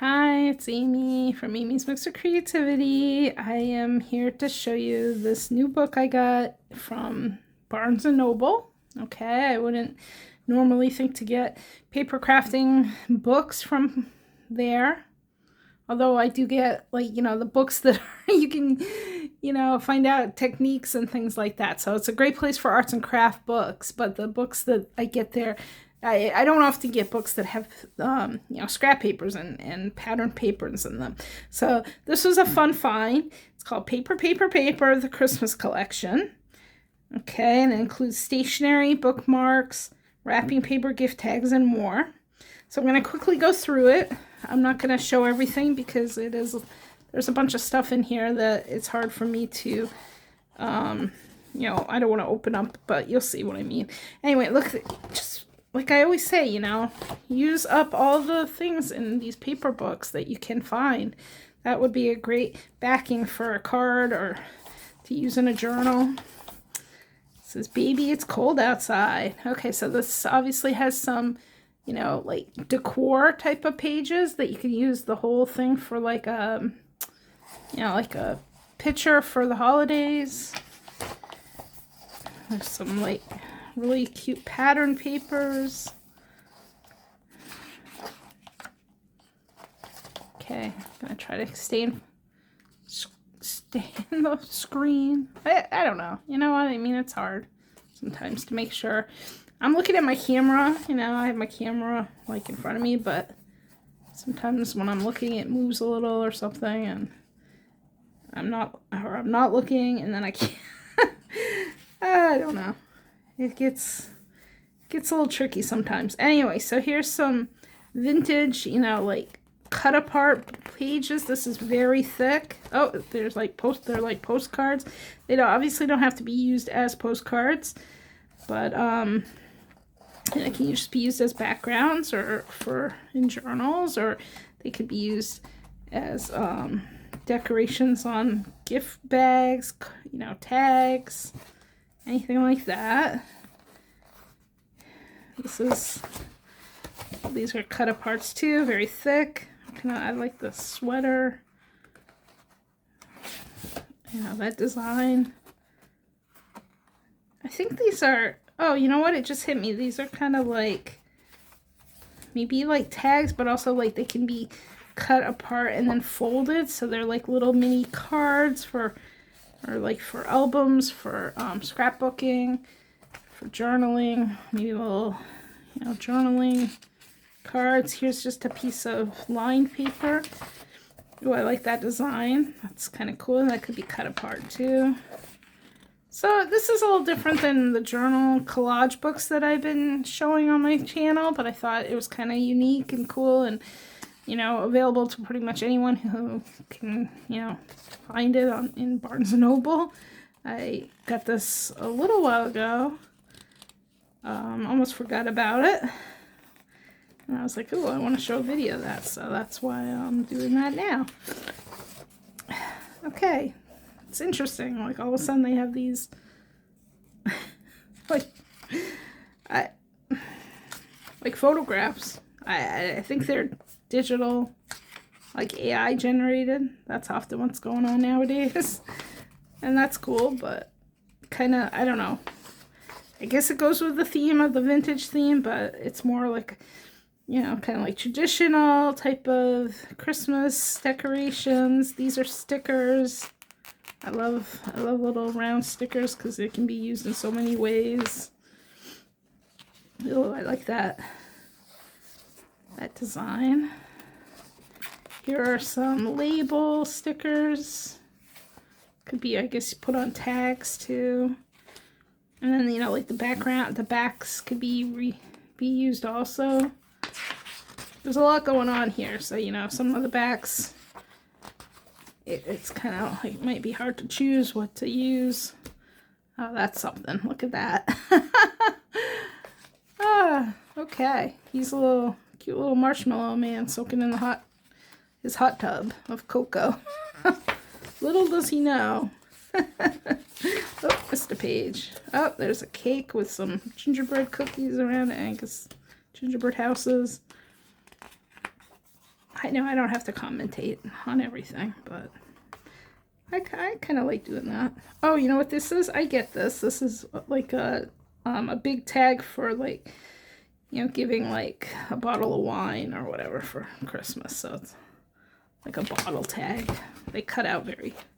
Hi, it's Amy from Amy's Mix of Creativity. I am here to show you this new book I got from Barnes & Noble. Okay, I wouldn't normally think to get paper crafting books from there. Although I do get, like, the books that you can, find out techniques and things like that. So it's a great place for arts and craft books. But the books that I get there, I don't often get books that have, scrap papers and pattern papers in them. So this was a fun find. It's called Paper, the Christmas Collection. Okay, and it includes stationery, bookmarks, wrapping paper, gift tags, and more. So I'm going to quickly go through it. I'm not going to show everything because there's a bunch of stuff in here that it's hard for me to, I don't want to open up, but you'll see what I mean. Anyway, look, just like I always say, use up all the things in these paper books that you can find. That would be a great backing for a card or to use in a journal. It says, "Baby, it's cold outside." Okay, so this obviously has some like decor type of pages that you can use the whole thing for, like a picture for the holidays. There's some like really cute pattern papers. Okay, I'm gonna try to stay in the screen. I don't know. You know what I mean? It's hard sometimes to make sure. I'm looking at my camera, I have my camera like in front of me, but sometimes when I'm looking it moves a little or something and I'm not looking and then I can't. I don't know. It gets a little tricky sometimes. Anyway, so here's some vintage, like cut apart pages. This is very thick. Oh, there's like they're like postcards. They obviously don't have to be used as postcards, but and it can just be used as backgrounds or in journals, or they could be used as decorations on gift bags, tags, anything like that. These are cut aparts too, very thick. I like the sweater. That design. I think these are, oh, you know what? It just hit me. These are kind of like, maybe like tags, but also like they can be cut apart and then folded. So they're like little mini cards or like for albums, for scrapbooking, for journaling, maybe a little, journaling cards. Here's just a piece of lined paper. Oh, I like that design. That's kind of cool. That could be cut apart too. So this is a little different than the journal collage books that I've been showing on my channel, but I thought it was kind of unique and cool and, available to pretty much anyone who can, find it in Barnes & Noble. I got this a little while ago. Almost forgot about it. And I was like, oh, I want to show a video of that, so that's why I'm doing that now. Okay. It's interesting, like all of a sudden they have these like photographs. I think they're digital, like AI generated. That's often what's going on nowadays. And that's cool, but kind of, I don't know. I guess it goes with the theme of the vintage theme, but it's more like, kind of like traditional type of Christmas decorations. These are stickers. I love little round stickers because they can be used in so many ways. Oh, I like that design. Here are some label stickers. Could be, I guess, put on tags too. And then, like the backs could be used also. There's a lot going on here, so, some of the backs, it's kind of like, might be hard to choose what to use. Oh, that's something. Look at that. Okay. He's a little cute little marshmallow man soaking in his hot tub of cocoa. Little does he know. Oh, missed a page. Oh, there's a cake with some gingerbread cookies around it. I guess gingerbread houses. I know I don't have to commentate on everything, but I kind of like doing that. Oh, you know what this is? I get this. This is like a big tag for, like, you know, giving like a bottle of wine or whatever for Christmas. So it's like a bottle tag. They cut out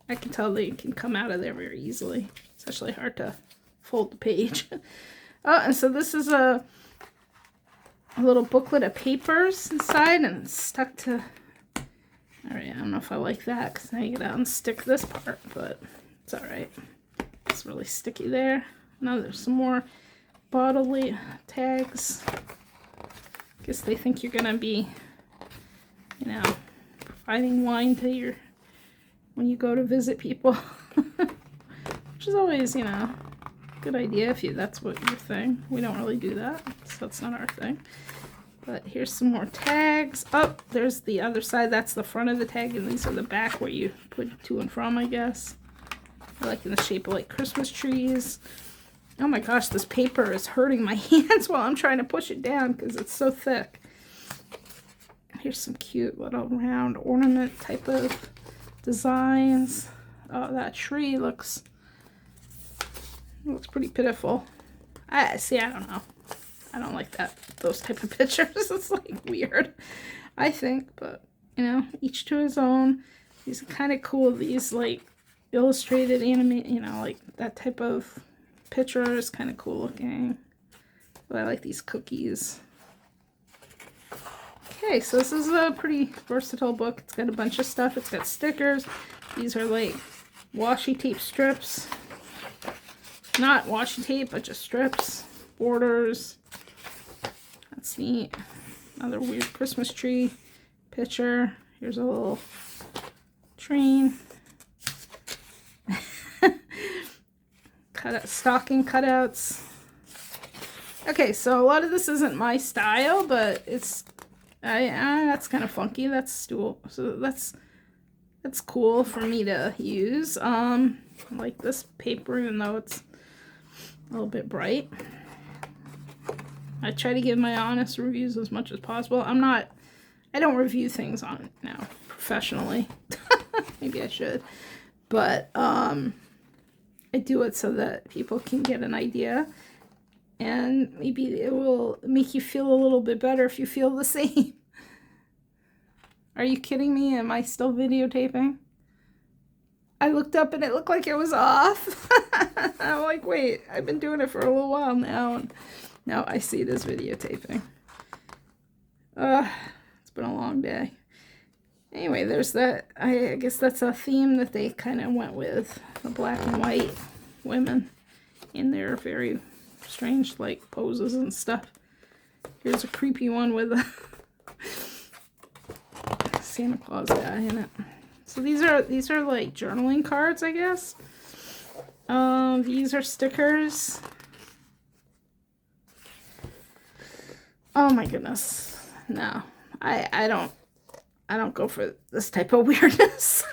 I can tell they can come out of there very easily. It's actually hard to fold the page. Oh, and so this is a little booklet of papers inside, and it's stuck to... Alright, I don't know if I like that, because now you gotta unstick this part, but it's alright. It's really sticky there. Now there's some more bottle tags. Guess they think you're gonna be, you know, providing wine to when you go to visit people. Which is always, you know, a good idea if that's what your thing. We don't really do that, so that's not our thing. But here's some more tags. Oh, there's the other side. That's the front of the tag, and these are the back where you put to and from, I guess. They're like in the shape of like Christmas trees. Oh my gosh, this paper is hurting my hands while I'm trying to push it down because it's so thick. Here's some cute little round ornament type of designs. Oh, that tree looks pretty pitiful. I don't know. I don't like those type of pictures. It's like weird, I think, but you know, each to his own. These are kind of cool. These like illustrated anime, you know, like that type of picture is kind of cool looking. But I like these cookies. Okay, so this is a pretty versatile book. It's got a bunch of stuff. It's got stickers. These are like washi tape strips. Not washi tape, but just strips. Borders. That's neat. Another weird Christmas tree picture. Here's a little train. Stocking cutouts. Okay, so a lot of this isn't my style, but it's that's kind of funky. That's so that's cool for me to use. I like this paper, even though it's a little bit bright. I try to give my honest reviews as much as possible. I don't review things on now professionally. Maybe I should, but I do it so that people can get an idea, and maybe it will make you feel a little bit better if you feel the same. Are you kidding me? Am I still videotaping? I looked up and it looked like it was off. I'm like, wait, I've been doing it for a little while now, and now I see it as videotaping. It's been a long day. Anyway, there's that. I guess that's a theme that they kind of went with. The black and white women in their very strange, like, poses and stuff. Here's a creepy one with a Santa Claus guy in it. So these are like journaling cards, I guess. These are stickers. Oh my goodness. No. I don't go for this type of weirdness.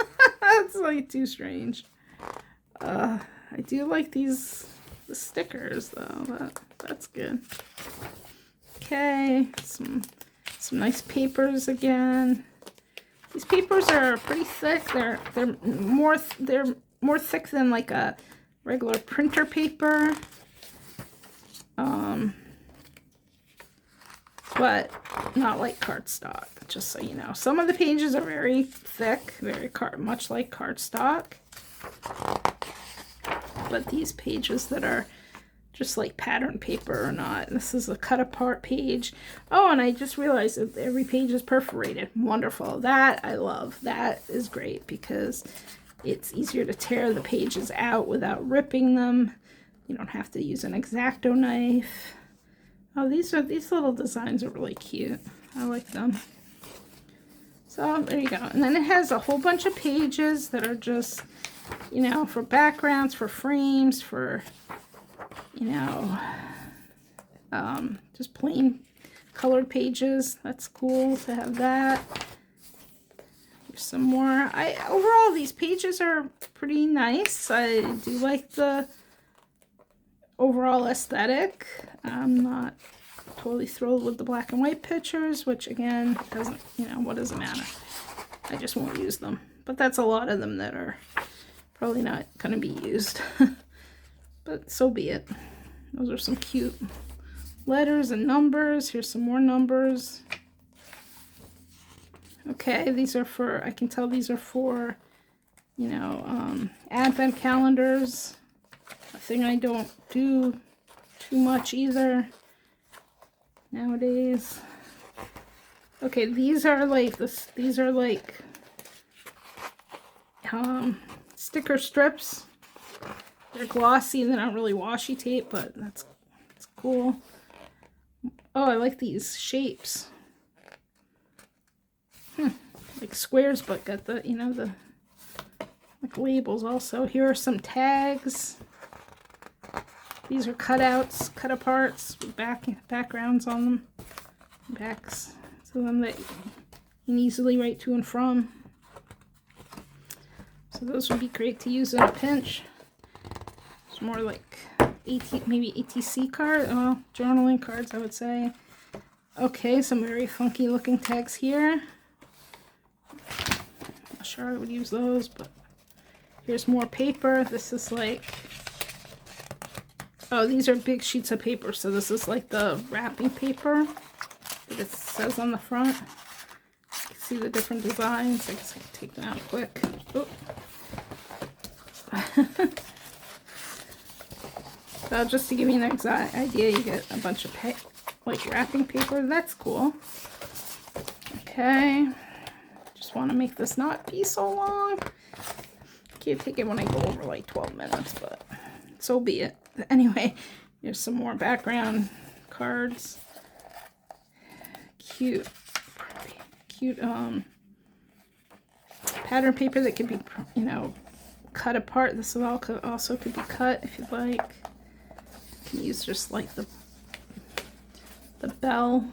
It's like too strange. I do like the stickers though. That's good. Okay, some nice papers again. These papers are pretty thick. They're more thick than like a regular printer paper. But not like cardstock, just so you know. Some of the pages are very thick, much like cardstock. But these pages that are just like pattern paper or not. This is a cut apart page. Oh, and I just realized that every page is perforated. Wonderful. That I love. That is great because it's easier to tear the pages out without ripping them. You don't have to use an X-Acto knife. Oh, these little designs are really cute. I like them. So there you go. And then it has a whole bunch of pages that are just, you know, for backgrounds, for frames, for, you know, just plain colored pages. That's cool to have that. Here's some more. Overall, these pages are pretty nice. I do like the overall aesthetic. I'm not totally thrilled with the black and white pictures, which again, doesn't, you know, what does it matter? I just won't use them. But that's a lot of them that are probably not going to be used. But so be it. Those are some cute letters and numbers. Here's some more numbers. Okay, these are for, I can tell these are for, you know, advent calendars. A thing I don't do too much either nowadays. Okay, these are like this. These are like sticker strips. They're glossy. They're not really washi tape, but that's cool. Oh, I like these shapes. Like squares, but got the, you know, the like labels also. Here are some tags. These are cutouts, cut aparts with backgrounds on them. Backs to them that you can easily write to and from. So those would be great to use in a pinch. It's more like maybe ATC card, journaling cards, I would say. Okay, some very funky looking tags here. Not sure I would use those, but here's more paper. This is like, oh, these are big sheets of paper, so this is like the wrapping paper that it says on the front. You can see the different designs. I guess I can take them out quick. Oh. So just to give you an exact idea, you get a bunch of like wrapping paper. That's cool. Okay. Just want to make this not be so long. Can't take it when I go over like 12 minutes, but so be it. Anyway, here's some more background cards. Cute pattern paper that could be, you know, cut apart. This also could be cut if you'd like. You can use just like the bell.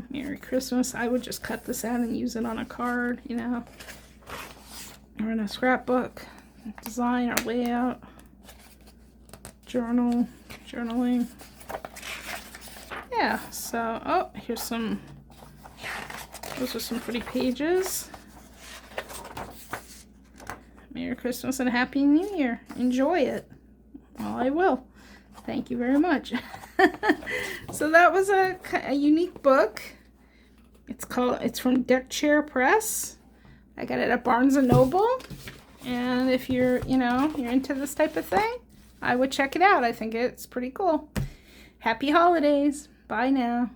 Merry Christmas. I would just cut this out and use it on a card, you know, or in a scrapbook. Design or layout. Journaling. Yeah, so, oh, here's some, those are some pretty pages. Merry Christmas and Happy New Year. Enjoy it. Well, I will. Thank you very much. So that was a unique book. It's from Deck Chair Press. I got it at Barnes & Noble. And if you're, you know, you're into this type of thing, I would check it out. I think it's pretty cool. Happy holidays. Bye now.